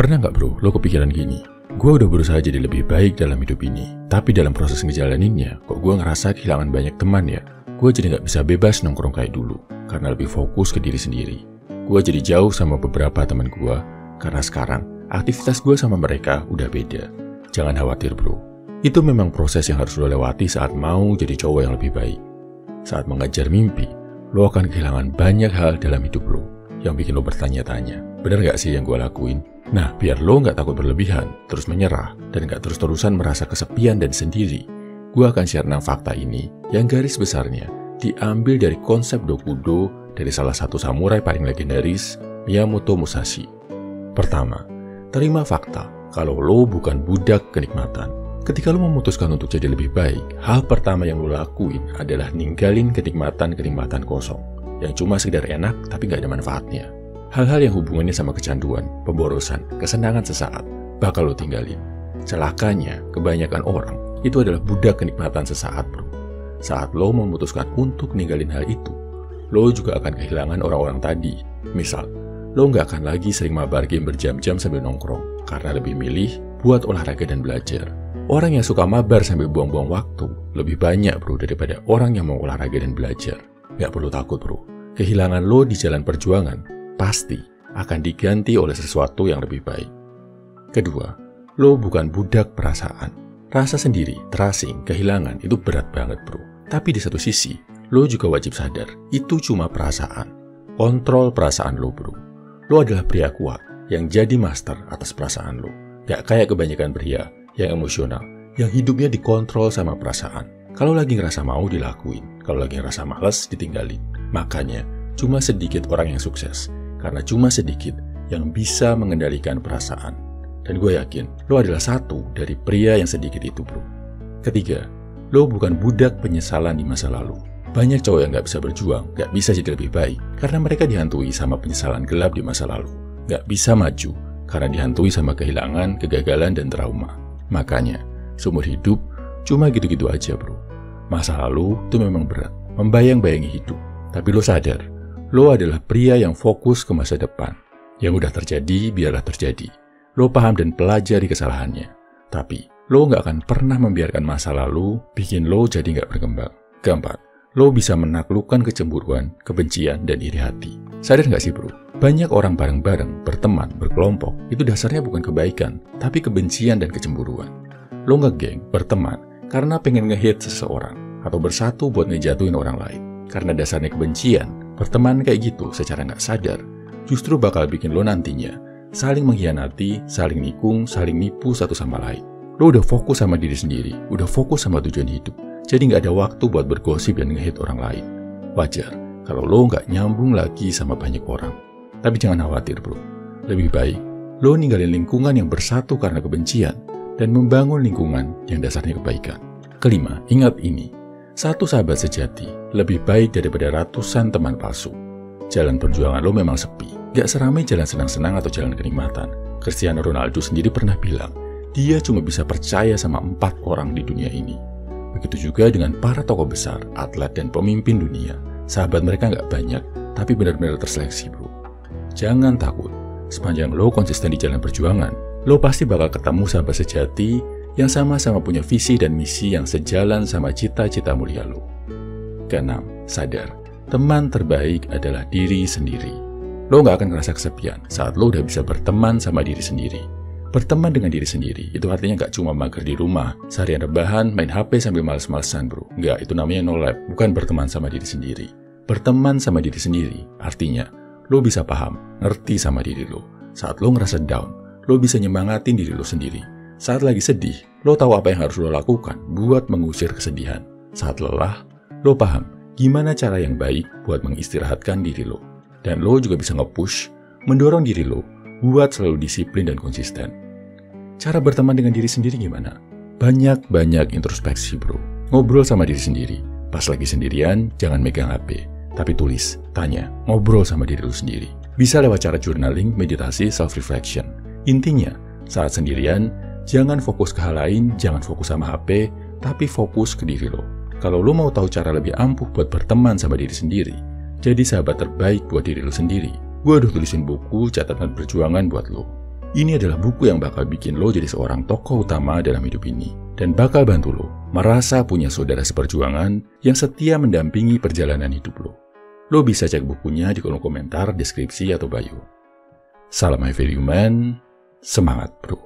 Pernah nggak bro, lo kepikiran gini? Gue udah berusaha jadi lebih baik dalam hidup ini, tapi dalam proses ngejalaninnya, kok gue ngerasa kehilangan banyak teman ya? Gue jadi nggak bisa bebas nongkrong kayak dulu, karena lebih fokus ke diri sendiri. Gue jadi jauh sama beberapa teman gue, karena sekarang aktivitas gue sama mereka udah beda. Jangan khawatir bro, itu memang proses yang harus lo lewati saat mau jadi cowok yang lebih baik. Saat mengejar mimpi, lo akan kehilangan banyak hal dalam hidup lo, yang bikin lo bertanya-tanya, bener gak sih yang gue lakuin? Nah, biar lo gak takut berlebihan, terus menyerah, dan gak terus-terusan merasa kesepian dan sendiri, gue akan share 6 fakta ini yang garis besarnya diambil dari konsep Dokudo dari salah satu samurai paling legendaris, Miyamoto Musashi. Pertama, terima fakta kalau lo bukan budak kenikmatan. Ketika lo memutuskan untuk jadi lebih baik, hal pertama yang lo lakuin adalah ninggalin kenikmatan-kenikmatan kosong, yang cuma sekedar enak tapi gak ada manfaatnya. Hal-hal yang hubungannya sama kecanduan, pemborosan, kesenangan sesaat, bakal lo tinggalin. Celakanya, kebanyakan orang itu adalah budak kenikmatan sesaat bro. Saat lo memutuskan untuk ninggalin hal itu, lo juga akan kehilangan orang-orang tadi. Misal, lo nggak akan lagi sering mabar game berjam-jam sambil nongkrong, karena lebih milih buat olahraga dan belajar. Orang yang suka mabar sambil buang-buang waktu, lebih banyak bro daripada orang yang mau olahraga dan belajar. Nggak perlu takut bro, kehilangan lo di jalan perjuangan pasti akan diganti oleh sesuatu yang lebih baik. Kedua, lo bukan budak perasaan. Rasa sendiri, terasing, kehilangan itu berat banget bro. Tapi di satu sisi, lo juga wajib sadar, itu cuma perasaan. Kontrol perasaan lo bro. Lo adalah pria kuat yang jadi master atas perasaan lo. Gak kayak kebanyakan pria yang emosional, yang hidupnya dikontrol sama perasaan. Kalau lagi ngerasa mau dilakuin, kalau lagi ngerasa males ditinggalin. Makanya, cuma sedikit orang yang sukses. Karena cuma sedikit yang bisa mengendalikan perasaan. Dan gue yakin, lo adalah satu dari pria yang sedikit itu bro. Ketiga, lo bukan budak penyesalan di masa lalu. Banyak cowok yang gak bisa berjuang, gak bisa jadi lebih baik, karena mereka dihantui sama penyesalan gelap di masa lalu. Gak bisa maju, karena dihantui sama kehilangan, kegagalan, dan trauma. Makanya, seumur hidup, cuma gitu-gitu aja bro. Masa lalu itu memang berat, membayang-bayangi hidup. Tapi lo sadar, lo adalah pria yang fokus ke masa depan. Yang udah terjadi, biarlah terjadi. Lo paham dan pelajari kesalahannya. Tapi, lo gak akan pernah membiarkan masa lalu bikin lo jadi gak berkembang. Keempat, lo bisa menaklukkan kecemburuan, kebencian, dan iri hati. Sadar gak sih bro? Banyak orang bareng-bareng, berteman, berkelompok, itu dasarnya bukan kebaikan, tapi kebencian dan kecemburuan. Lo ngegeng, berteman, karena pengen nge-hit seseorang, atau bersatu buat ngejatuhin orang lain. Karena dasarnya kebencian, berteman kayak gitu secara nggak sadar, justru bakal bikin lo nantinya saling mengkhianati, saling nikung, saling nipu satu sama lain. Lo udah fokus sama diri sendiri, udah fokus sama tujuan hidup, jadi nggak ada waktu buat bergosip dan nge-hit orang lain. Wajar kalau lo nggak nyambung lagi sama banyak orang. Tapi jangan khawatir bro, lebih baik lo ninggalin lingkungan yang bersatu karena kebencian dan membangun lingkungan yang dasarnya kebaikan. Kelima, ingat ini. Satu sahabat sejati lebih baik daripada ratusan teman palsu. Jalan perjuangan lo memang sepi, gak seramai jalan senang-senang atau jalan kenikmatan. Cristiano Ronaldo sendiri pernah bilang, dia cuma bisa percaya sama 4 orang di dunia ini. Begitu juga dengan para tokoh besar, atlet, dan pemimpin dunia. Sahabat mereka gak banyak, tapi benar-benar terseleksi bro. Jangan takut, sepanjang lo konsisten di jalan perjuangan, lo pasti bakal ketemu sahabat sejati yang sama-sama punya visi dan misi yang sejalan sama cita-cita mulia lo. Keenam, sadar, teman terbaik adalah diri sendiri. Lo gak akan ngerasa kesepian saat lo udah bisa berteman sama diri sendiri. Berteman dengan diri sendiri, itu artinya gak cuma mager di rumah, seharian rebahan, main HP sambil males-malesan bro. Enggak, itu namanya no lab, bukan berteman sama diri sendiri. Berteman sama diri sendiri, artinya, lo bisa paham, ngerti sama diri lo. Saat lo ngerasa down, lo bisa nyemangatin diri lo sendiri. Saat lagi sedih, lo tahu apa yang harus lo lakukan buat mengusir kesedihan. Saat lelah, lo paham gimana cara yang baik buat mengistirahatkan diri lo. Dan lo juga bisa nge-push, mendorong diri lo buat selalu disiplin dan konsisten. Cara berteman dengan diri sendiri gimana? Banyak-banyak introspeksi bro. Ngobrol sama diri sendiri. Pas lagi sendirian, jangan megang HP. Tapi tulis, tanya, ngobrol sama diri lo sendiri. Bisa lewat cara journaling, meditasi, self-reflection. Intinya, saat sendirian, jangan fokus ke hal lain, jangan fokus sama HP, tapi fokus ke diri lo. Kalau lo mau tahu cara lebih ampuh buat berteman sama diri sendiri, jadi sahabat terbaik buat diri lo sendiri, gue udah tulisin buku catatan perjuangan buat lo. Ini adalah buku yang bakal bikin lo jadi seorang tokoh utama dalam hidup ini, dan bakal bantu lo merasa punya saudara seperjuangan yang setia mendampingi perjalanan hidup lo. Lo bisa cek bukunya di kolom komentar, deskripsi, atau bio. Salam High Value Man, semangat bro!